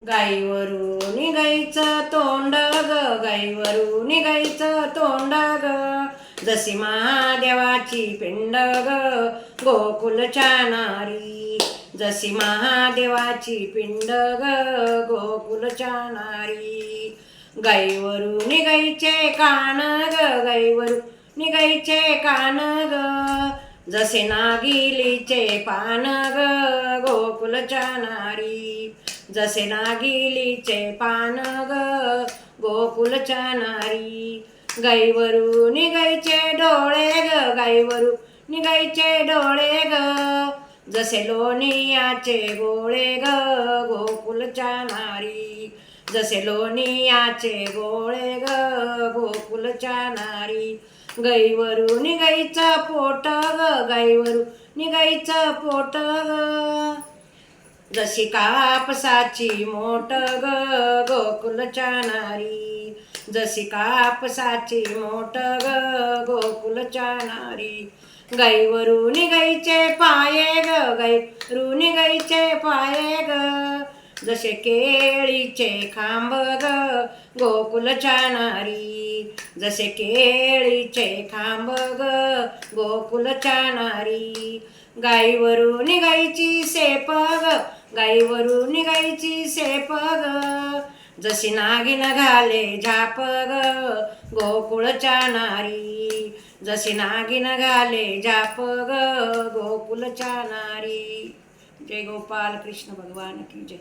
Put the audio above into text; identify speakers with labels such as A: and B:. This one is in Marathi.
A: गाईवरून गाईचं तोंड ग, गाईवरून गाईचं तोंड ग, जशी महादेवाची पिंड ग, गोकुलच्या नारी. जशी महादेवाची पिंड ग, गोकुलच्या नारी. गाईवरून गाईचे कान ग, गाईवरून गाईचे कान ग, जसे नागिलीचे पान ग, गोकुलच्या नारी. जसे नागिलीचे पान ग, गोकुलच्या नारी. गाईवरून गाईचे डोळे ग, गाईवरून गाईचे डोळे ग, जसे लोणियाचे गोळे ग, गोकुलच्या नारी. जसे लोणियाचे गोळे ग, गोकुलच्या नारी. गाईवरून गाईचं पोट ग, गाईवरून गाईचं पोट ग, जशी कापसाची मोठ ग, गोकुलच्या नारी. जशी कापसाची मोठ ग, गोकुलच्या नारी. गाईवरून गाईचे पाये ग, गाईवरून गाईचे पाये ग, जसे केळीचे खांब ग, गोकुलच्या नारी. जसे केळीचे खांब ग, गोकुलच्या नारी. गाईवरून गाईची सेप ग, गाईवरून गाईची सेप ग, जशी नागिन घाले झाप ग, गोकुळच्या नारी. जशी नागिन घाले झाप ग, गोकुलच्या नारी. जय गोपाल कृष्ण भगवान की जय.